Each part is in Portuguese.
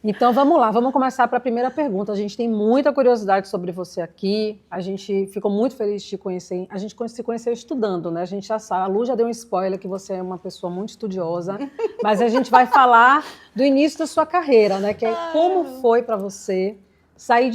Então vamos lá, vamos começar para a primeira pergunta. A gente tem muita curiosidade sobre você aqui, a gente ficou muito feliz de te conhecer. A gente se conheceu estudando, né? A gente já sabe, a Lu já deu um spoiler que você é uma pessoa muito estudiosa, mas a gente vai falar do início da sua carreira, né? Que é como foi para você sair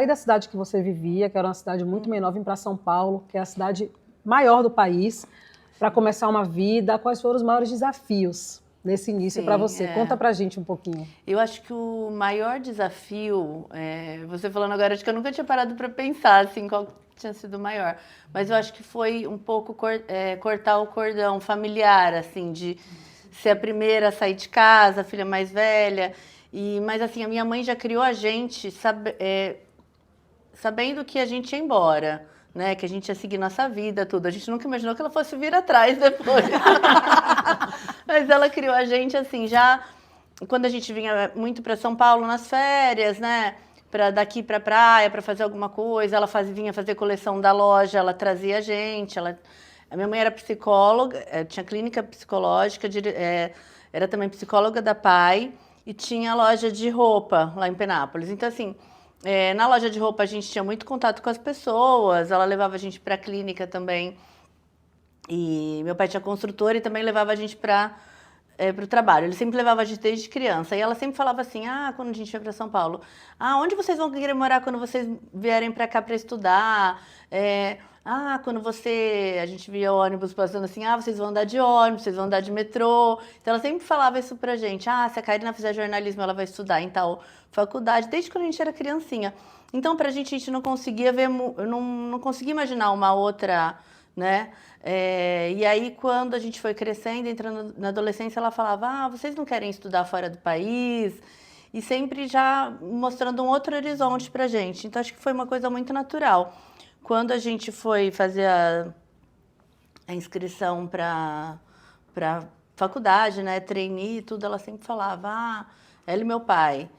da cidade que você vivia, que era uma cidade muito menor, vir para São Paulo, que é a cidade maior do país, para começar uma vida. Quais foram os maiores desafios nesse início para Sim, você? Conta pra gente um pouquinho. Eu acho que o maior desafio, você falando agora, acho que eu nunca tinha parado para pensar assim, qual tinha sido o maior. Mas eu acho que foi um pouco cortar o cordão familiar, assim, de ser a primeira a sair de casa, a filha mais velha. Mas assim, a minha mãe já criou a gente sabendo que a gente ia embora, né? Que a gente ia seguir nossa vida, tudo. A gente nunca imaginou que ela fosse vir atrás depois. Mas ela criou a gente assim, já quando a gente vinha muito para São Paulo nas férias, né? Para daqui para praia, para fazer alguma coisa, ela vinha fazer coleção da loja, ela trazia a gente. A minha mãe era psicóloga, tinha clínica psicológica, era também psicóloga da PAI e tinha loja de roupa lá em Penápolis. Então, assim, na loja de roupa a gente tinha muito contato com as pessoas, ela levava a gente para a clínica também. E meu pai tinha construtora e também levava a gente para o trabalho. Ele sempre levava a gente desde criança. E ela sempre falava assim, quando a gente ia para São Paulo, onde vocês vão querer morar quando vocês vierem para cá para estudar? A gente via o ônibus passando assim, vocês vão andar de ônibus, vocês vão andar de metrô. Então ela sempre falava isso pra gente, se a Karina fizer jornalismo, ela vai estudar em tal faculdade, desde quando a gente era criancinha. Então pra a gente não conseguia ver, não conseguia imaginar uma outra, né? E aí, quando a gente foi crescendo, entrando na adolescência, ela falava, vocês não querem estudar fora do país? E sempre já mostrando um outro horizonte pra gente. Então, acho que foi uma coisa muito natural. Quando a gente foi fazer a inscrição para faculdade, né, trainee e tudo, ela sempre falava, ela e meu pai.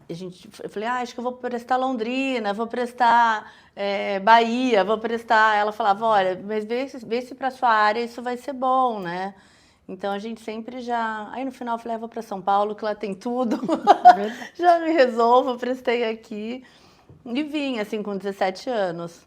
Eu falei, acho que eu vou prestar Londrina, vou prestar Bahia, vou prestar. Ela falava, olha, mas vê se para sua área isso vai ser bom, né? Então a gente sempre já. Aí no final eu falei, vou para São Paulo, que lá tem tudo. Já me resolvo, prestei aqui. E vim, assim, com 17 anos.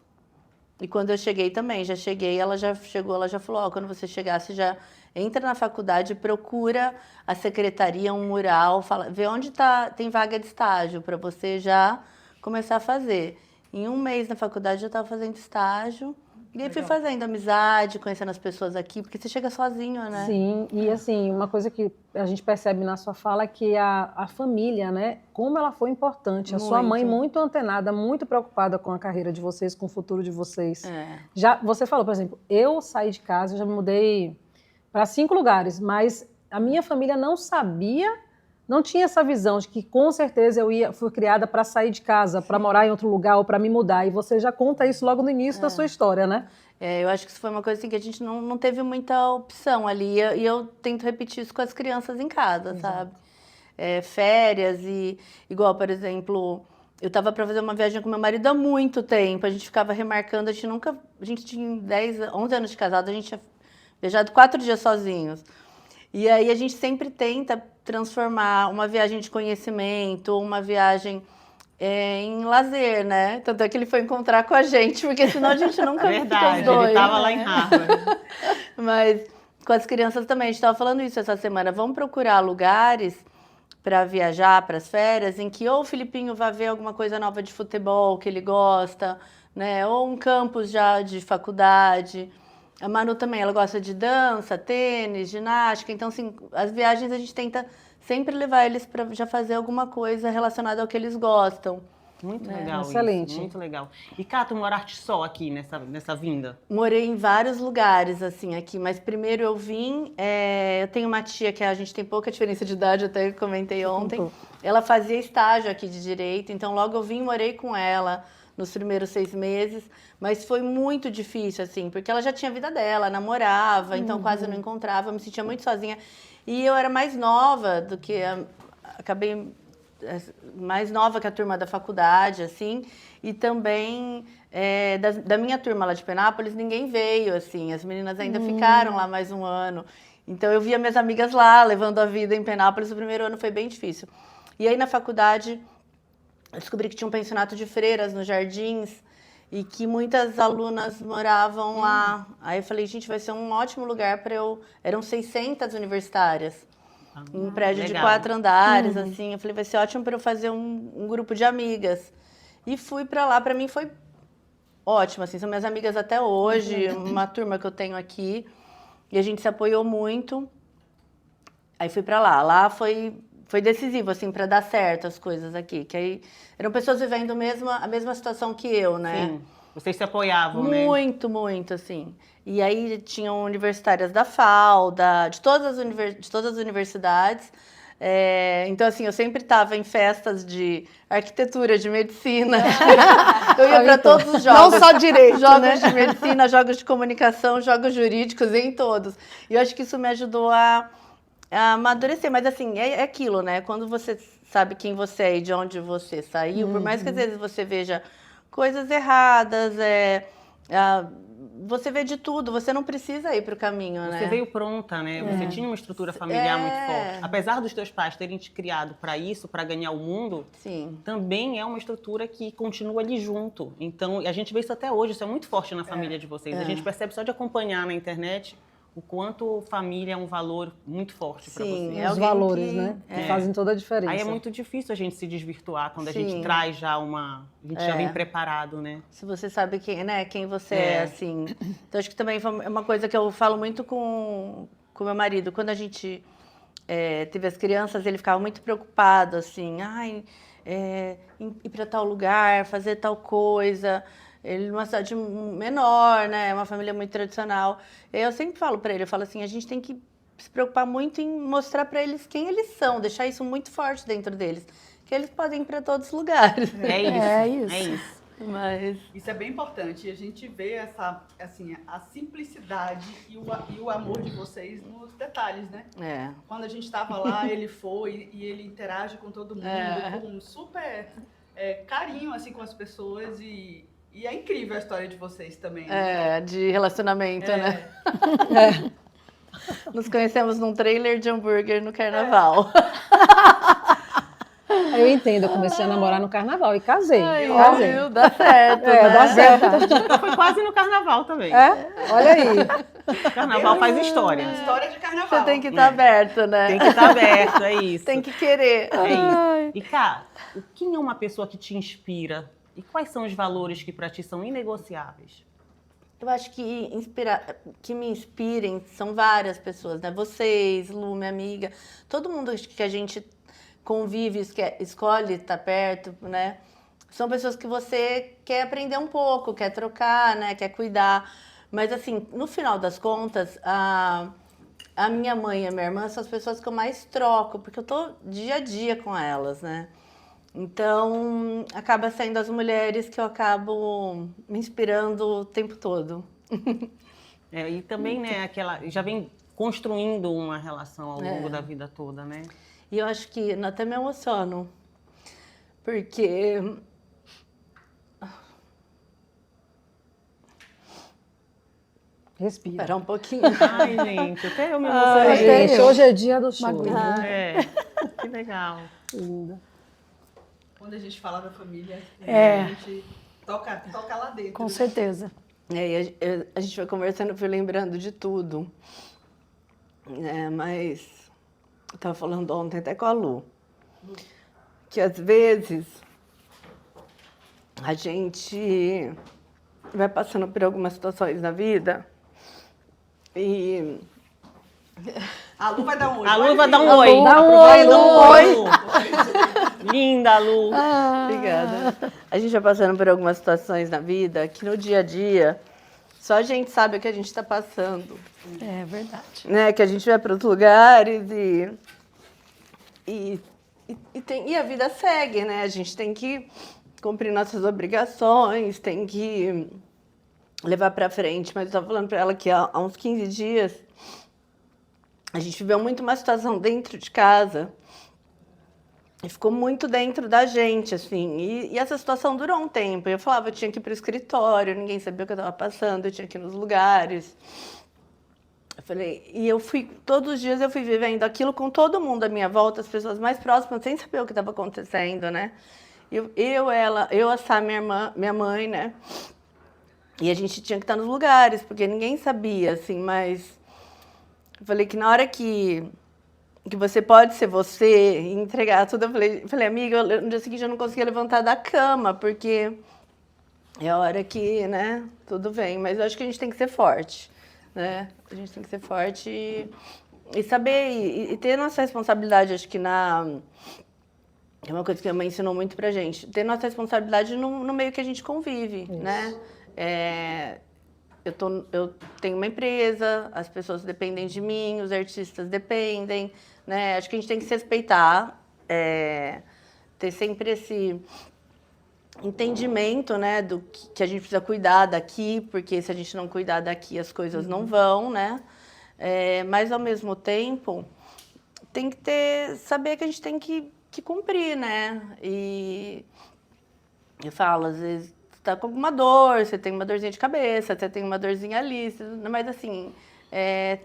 E quando eu cheguei também, já cheguei, ela já chegou, ela já falou, quando você chegar, você já entra na faculdade, procura a secretaria, um mural, vê onde tem vaga de estágio para você já começar a fazer. Em um mês na faculdade eu já estava fazendo estágio. E aí fui fazendo amizade, conhecendo as pessoas aqui, porque você chega sozinho, né? Sim, e assim, uma coisa que a gente percebe na sua fala é que a família, né, como ela foi importante. A sua mãe muito antenada, muito preocupada com a carreira de vocês, com o futuro de vocês. Já, você falou, por exemplo, eu saí de casa, eu já me mudei para 5 lugares, mas a minha família não sabia, não tinha essa visão de que com certeza fui criada para sair de casa, para morar em outro lugar ou para me mudar. E você já conta isso logo no início da sua história, né? Eu acho que isso foi uma coisa assim, que a gente não teve muita opção ali. E eu tento repetir isso com as crianças em casa, sabe? Férias igual, por exemplo, eu estava para fazer uma viagem com meu marido há muito tempo. A gente ficava remarcando, a gente tinha 11 anos de casado, a gente tinha viajado 4 dias sozinhos. E aí a gente sempre tenta transformar uma viagem de conhecimento, uma viagem em lazer, né? Tanto é que ele foi encontrar com a gente, porque senão a gente nunca Verdade, fica os dois. ele estava lá em Harvard. Mas com as crianças também, a gente estava falando isso essa semana. Vamos procurar lugares para viajar, para as férias, em que ou o Filipinho vai ver alguma coisa nova de futebol que ele gosta, né? Ou um campus já de faculdade. A Manu também, ela gosta de dança, tênis, ginástica. Então, assim, as viagens a gente tenta sempre levar eles para já fazer alguma coisa relacionada ao que eles gostam. Muito legal. Excelente. Isso, muito legal. E cá, tu moraste só aqui nessa vinda? Morei em vários lugares, assim, aqui. Mas primeiro eu vim... eu tenho uma tia que a gente tem pouca diferença de idade, até comentei ontem. Ela fazia estágio aqui de Direito, então logo eu vim e morei com ela nos primeiros 6 meses. Mas foi muito difícil, assim, porque ela já tinha a vida dela, namorava, então quase não encontrava, eu me sentia muito sozinha. E eu era mais nova do que... acabei mais nova que a turma da faculdade, assim, e também da minha turma lá de Penápolis, ninguém veio, assim, as meninas ainda ficaram lá mais um ano. Então eu via minhas amigas lá, levando a vida em Penápolis, o primeiro ano foi bem difícil. E aí na faculdade eu descobri que tinha um pensionato de freiras nos Jardins e que muitas alunas moravam lá. Aí eu falei, gente, vai ser um ótimo lugar para eu... Eram 600 universitárias. Um prédio de 4 andares, assim. Eu falei, vai ser ótimo para eu fazer um grupo de amigas. E fui para lá. Para mim foi ótimo, assim. São minhas amigas até hoje, uma turma que eu tenho aqui. E a gente se apoiou muito. Aí fui para lá. Lá foi decisivo, assim, para dar certo as coisas aqui. Que aí eram pessoas vivendo a mesma situação que eu, né? Sim. Vocês se apoiavam, né? Muito, muito, assim. E aí tinham universitárias da FAU, de todas as universidades. Então, assim, eu sempre estava em festas de arquitetura, de medicina. Eu ia para todos os jogos. Não só direito, jogos de medicina, jogos de comunicação, jogos jurídicos, em todos. E eu acho que isso me ajudou a amadurecer. Mas, assim, é aquilo, né? Quando você sabe quem você é e de onde você saiu, por mais que às vezes você veja coisas erradas, você vê de tudo, você não precisa ir para o caminho, né? Você veio pronta, né? Você tinha uma estrutura familiar muito forte. Apesar dos teus pais terem te criado para isso, para ganhar o mundo, Sim. também é uma estrutura que continua ali junto. Então, a gente vê isso até hoje, isso é muito forte na família de vocês. A gente percebe só de acompanhar na internet o quanto família é um valor muito forte para vocês. Os valores, né? Que fazem toda a diferença. Aí é muito difícil a gente se desvirtuar quando a gente Sim. traz já a gente já vem preparado, né? Se você sabe quem você é, assim. Então, acho que também é uma coisa que eu falo muito com meu marido. Quando a gente teve as crianças, ele ficava muito preocupado, assim. Ai, ir para tal lugar, fazer tal coisa. Ele numa cidade menor, né? É uma família muito tradicional. Eu sempre falo para ele, eu falo assim, a gente tem que se preocupar muito em mostrar para eles quem eles são, deixar isso muito forte dentro deles, que eles podem ir para todos os lugares. É isso. É isso. É isso. Mas Isso é bem importante. E a gente vê a simplicidade e o amor de vocês nos detalhes, né? Quando a gente estava lá, ele foi e ele interage com todo mundo com um super carinho assim com as pessoas e é incrível a história de vocês também. Né? De relacionamento, né? Nos conhecemos num trailer de hambúrguer no carnaval. Eu entendo, eu comecei a namorar no carnaval e casei. Casei. Dá certo, né? Dá certo. Então foi quase no carnaval também. Olha aí. Carnaval faz história. História de carnaval. Você tem que estar aberto, né? Tem que estar aberto, é isso. Tem que querer. É isso. E, cara, quem é uma pessoa que te inspira? E quais são os valores que para ti são inegociáveis? Eu acho que me inspirem são várias pessoas, né? Vocês, Lu, minha amiga, todo mundo que a gente convive, escolhe estar perto, né? São pessoas que você quer aprender um pouco, quer trocar, né? Quer cuidar. Mas, assim, no final das contas, a minha mãe e a minha irmã são as pessoas que eu mais troco, porque eu tô dia a dia com elas, né? Então, acaba sendo as mulheres que eu acabo me inspirando o tempo todo. E também, né, já vem construindo uma relação ao longo da vida toda, né? E eu acho que até me emociono, porque Respira. espera um pouquinho. Ai, gente, até eu me emocionei. Gente, hoje é dia do show. Que legal. Linda. Quando a gente fala da família, a gente toca lá dentro. Com certeza. E a gente foi conversando, fui lembrando de tudo. Mas eu estava falando ontem até com a Lu, que às vezes a gente vai passando por algumas situações na vida e... A Lu vai dar um oi. A Lu vai dar um Lu, oi. dá um Aproveita, oi, Lu. Linda, Lu. Obrigada. A gente vai passando por algumas situações na vida que no dia a dia só a gente sabe o que a gente está passando. É verdade. Né? Que a gente vai para outros lugares e a vida segue, né? A gente tem que cumprir nossas obrigações, tem que levar para frente. Mas eu estava falando para ela que há uns 15 dias a gente viveu muito uma situação dentro de casa e ficou muito dentro da gente, assim. E essa situação durou um tempo. Eu falava, eu tinha que ir para o escritório, ninguém sabia o que eu estava passando, eu tinha que ir nos lugares. Eu falei, e todos os dias eu fui vivendo aquilo com todo mundo à minha volta, as pessoas mais próximas, sem saber o que estava acontecendo, né? Eu, a Sá, minha irmã, minha mãe, né? E a gente tinha que estar nos lugares, porque ninguém sabia, assim, mas... Eu falei que na hora que você pode ser você e entregar tudo, eu falei amiga, no dia seguinte eu não conseguia levantar da cama, porque é a hora que, né, tudo vem. Mas eu acho que a gente tem que ser forte, né? A gente tem que ser forte e saber, e ter nossa responsabilidade, acho que é uma coisa que a mãe ensinou muito pra gente, ter nossa responsabilidade no meio que a gente convive, isso, né? Eu tenho uma empresa, as pessoas dependem de mim, os artistas dependem, né? Acho que a gente tem que se respeitar, ter sempre esse entendimento, né, do que a gente precisa cuidar daqui, porque se a gente não cuidar daqui, as coisas não vão, né? Mas, ao mesmo tempo, tem que saber que a gente tem que cumprir, né? E eu falo, às vezes, você tá com alguma dor, você tem uma dorzinha de cabeça, você tem uma dorzinha ali, mas assim,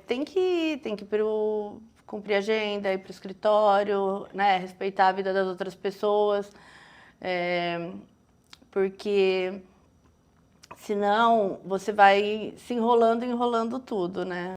tem que ir cumprir a agenda, ir pro escritório, né? Respeitar a vida das outras pessoas, porque senão você vai se enrolando tudo, né?